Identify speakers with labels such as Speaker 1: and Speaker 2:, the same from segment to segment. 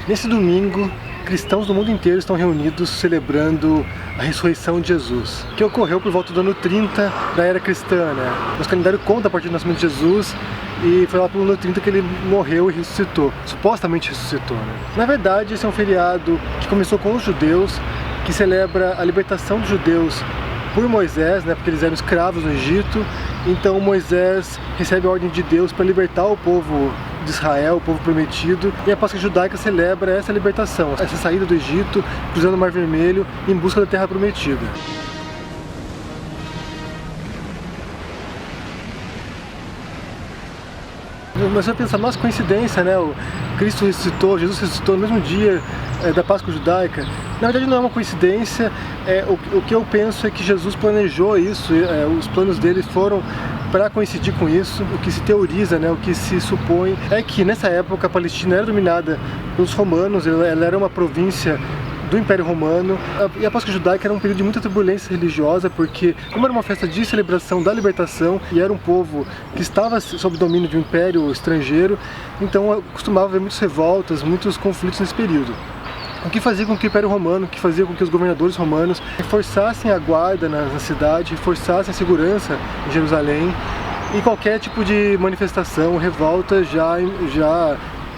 Speaker 1: Nesse domingo, cristãos do mundo inteiro estão reunidos celebrando a ressurreição de Jesus, que ocorreu por volta do ano 30 da era cristã, né? Nosso calendário conta a partir do nascimento de Jesus e foi lá pelo ano 30 que ele morreu e ressuscitou, supostamente ressuscitou, né? Na verdade, esse é um feriado que começou com os judeus, que celebra a libertação dos judeus por Moisés, né? Porque eles eram escravos no Egito. Então Moisés recebe a ordem de Deus para libertar o povo de Israel, o povo prometido, e a Páscoa judaica celebra essa libertação, essa saída do Egito, cruzando o Mar Vermelho em busca da Terra Prometida. Mas você pensa, nossa, coincidência, né? O Cristo ressuscitou, Jesus ressuscitou no mesmo dia da Páscoa judaica. Na verdade não é uma coincidência, o que eu penso é que Jesus planejou isso, os planos dele foram para coincidir com isso. O que se teoriza, né, o que se supõe é que nessa época a Palestina era dominada pelos romanos, ela era uma província do Império Romano, e a Páscoa judaica era um período de muita turbulência religiosa, porque como era uma festa de celebração da libertação e era um povo que estava sob domínio de um império estrangeiro, então costumava haver muitas revoltas, muitos conflitos nesse período. O que fazia com que o Império Romano, o que fazia com que os governadores romanos reforçassem a guarda na cidade, reforçassem a segurança em Jerusalém, e qualquer tipo de manifestação, revolta já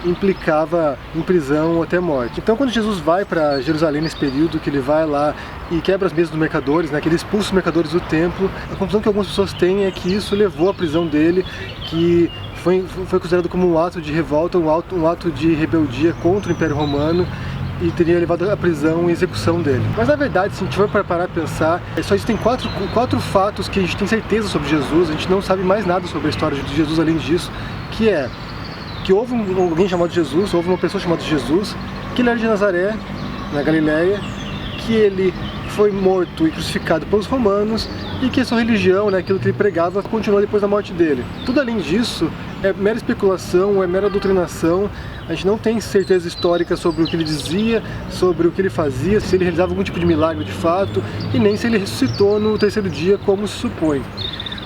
Speaker 1: implicava em prisão ou até morte. Então quando Jesus vai para Jerusalém nesse período, que ele vai lá e quebra as mesas dos mercadores, né, que ele expulsa os mercadores do templo, a conclusão que algumas pessoas têm é que isso levou à prisão dele, que foi considerado como um ato de revolta, um ato de rebeldia contra o Império Romano, e teria levado à prisão e execução dele. Mas na verdade, se a gente for parar a pensar, só existem quatro fatos que a gente tem certeza sobre Jesus, a gente não sabe mais nada sobre a história de Jesus além disso, que houve alguém chamado Jesus, houve uma pessoa chamada Jesus, que ele era de Nazaré, na Galileia, que ele foi morto e crucificado pelos romanos e que a sua religião, né, aquilo que ele pregava, continuou depois da morte dele. Tudo além disso é mera especulação, é mera doutrinação. A gente não tem certeza histórica sobre o que ele dizia, sobre o que ele fazia, se ele realizava algum tipo de milagre de fato, e nem se ele ressuscitou no terceiro dia, como se supõe.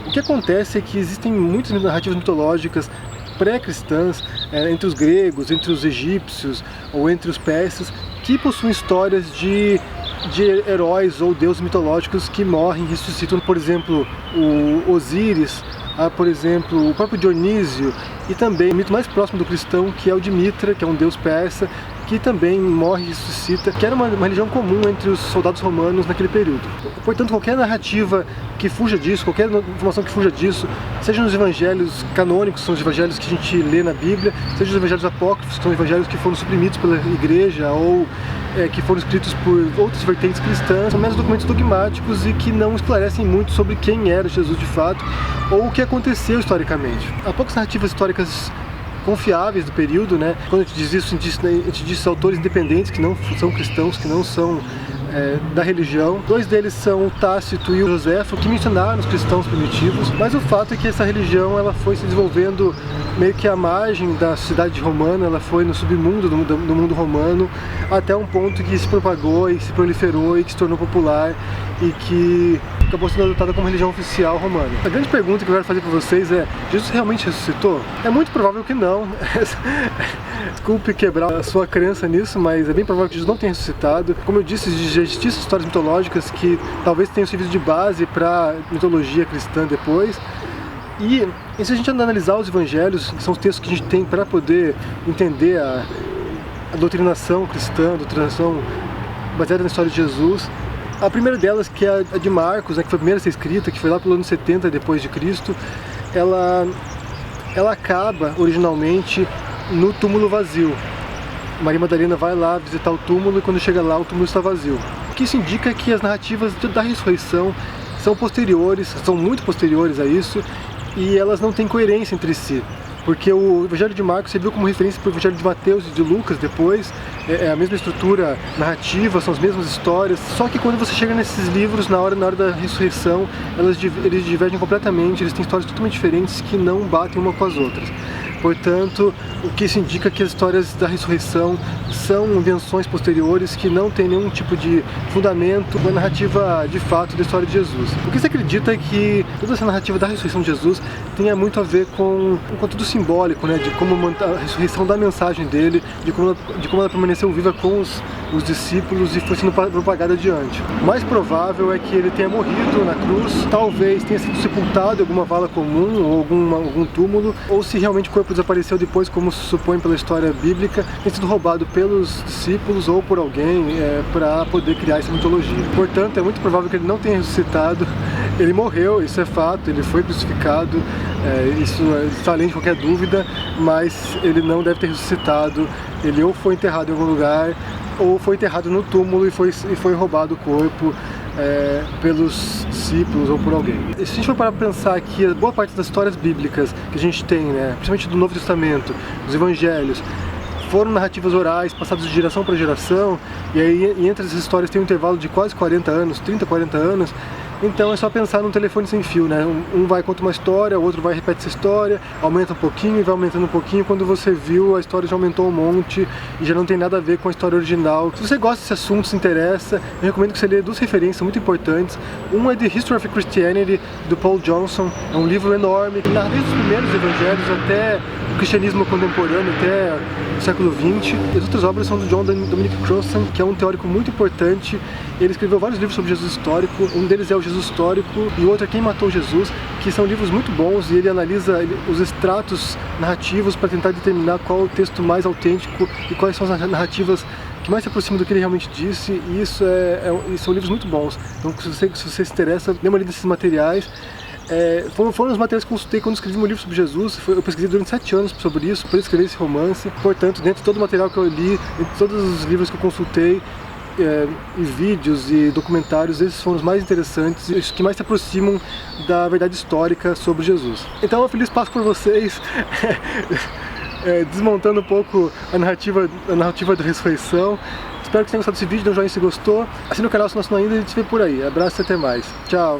Speaker 1: O que acontece é que existem muitas narrativas mitológicas pré-cristãs, entre os gregos, entre os egípcios ou entre os persas, que possuem histórias de heróis ou deuses mitológicos que morrem e ressuscitam. Por exemplo, o Osíris, por exemplo, o próprio Dionísio, e também o mito mais próximo do cristão, que é o de Mitra, que é um deus persa, que também morre e ressuscita, que era uma religião comum entre os soldados romanos naquele período. Portanto, qualquer narrativa que fuja disso, qualquer informação que fuja disso, seja nos evangelhos canônicos, que são os evangelhos que a gente lê na Bíblia, seja nos evangelhos apócrifos, que são evangelhos que foram suprimidos pela igreja ou que foram escritos por outras vertentes cristãs, são meros documentos dogmáticos e que não esclarecem muito sobre quem era Jesus de fato ou o que aconteceu historicamente. Há poucas narrativas históricas confiáveis do período, né? Quando a gente diz isso, a gente diz autores independentes que não são cristãos, que não são da religião. Dois deles são o Tácito e o Joséfo, que mencionaram os cristãos primitivos, mas o fato é que essa religião ela foi se desenvolvendo meio que à margem da sociedade romana, ela foi no submundo do mundo romano, até um ponto que se propagou e se proliferou e que se tornou popular e que acabou sendo adotada como religião oficial romana. A grande pergunta que eu quero fazer para vocês é: Jesus realmente ressuscitou? É muito provável que não. Desculpe quebrar a sua crença nisso, mas é bem provável que Jesus não tenha ressuscitado. Como eu disse, já existem histórias mitológicas que talvez tenham servido de base para a mitologia cristã depois. E se a gente analisar os evangelhos, que são os textos que a gente tem para poder entender a doutrinação cristã, a doutrinação baseada na história de Jesus, a primeira delas, que é a de Marcos, né, que foi a primeira a ser escrita, que foi lá pelo ano 70 depois de Cristo, ela acaba originalmente no túmulo vazio. Maria Madalena vai lá visitar o túmulo e quando chega lá o túmulo está vazio. O que isso indica que as narrativas da ressurreição são posteriores, são muito posteriores a isso, e elas não têm coerência entre si. Porque o Evangelho de Marcos serviu como referência para o Evangelho de Mateus e de Lucas depois, é a mesma estrutura narrativa, são as mesmas histórias, só que quando você chega nesses livros, na hora da ressurreição, eles divergem completamente, eles têm histórias totalmente diferentes que não batem uma com as outras. Portanto, o que isso indica que as histórias da ressurreição são invenções posteriores que não tem nenhum tipo de fundamento na narrativa de fato da história de Jesus. O que se acredita é que toda essa narrativa da ressurreição de Jesus tenha muito a ver com um conteúdo simbólico, né, de como a ressurreição da mensagem dele, de como ela permaneceu viva com os discípulos e foi sendo propagada adiante. O mais provável é que ele tenha morrido na cruz, talvez tenha sido sepultado em alguma vala comum ou algum túmulo, ou se realmente o corpo desapareceu depois, como se supõe pela história bíblica, tenha sido roubado pelos discípulos ou por alguém para poder criar essa mitologia. Portanto, é muito provável que ele não tenha ressuscitado. Ele morreu, isso é fato, ele foi crucificado, isso está além de qualquer dúvida, mas ele não deve ter ressuscitado. Ele ou foi enterrado em algum lugar, ou foi enterrado no túmulo e foi roubado o corpo pelos discípulos ou por alguém. E se a gente for parar para pensar aqui, a boa parte das histórias bíblicas que a gente tem, principalmente do Novo Testamento, dos Evangelhos, foram narrativas orais, passadas de geração para geração, e aí entre essas histórias tem um intervalo de quase 40 anos, 30, 40 anos, então é só pensar num telefone sem fio, né? Um vai contar uma história, o outro vai repete essa história, aumenta um pouquinho e vai aumentando um pouquinho, quando você viu a história já aumentou um monte e já não tem nada a ver com a história original. Se você gosta desse assunto, se interessa, eu recomendo que você leia duas referências muito importantes. Uma é The History of Christianity, do Paul Johnson, é um livro enorme, que narra desde os primeiros evangelhos até o cristianismo contemporâneo, até o século XX. E as outras obras são do John Dominic Crossan, que é um teórico muito importante. Ele escreveu vários livros sobre Jesus histórico, um deles é o Jesus Histórico e o outro é Quem Matou Jesus, que são livros muito bons, e ele analisa os extratos narrativos para tentar determinar qual é o texto mais autêntico e quais são as narrativas que mais se aproximam do que ele realmente disse, e são livros muito bons. Então, se você se interessa, dê uma lida nesses materiais. Foram os materiais que eu consultei quando escrevi meu livro sobre Jesus. Eu pesquisei durante 7 anos sobre isso, para escrever esse romance. Portanto, dentro de todo o material que eu li, dentro de todos os livros que eu consultei, e vídeos e documentários, esses foram os mais interessantes e os que mais se aproximam da verdade histórica sobre Jesus. Então, uma feliz Páscoa para vocês, desmontando um pouco a narrativa da ressurreição. Espero que tenham gostado desse vídeo, dê um joinha se gostou, assine o canal se não assinou ainda e a gente se vê por aí. Abraço e até mais. Tchau!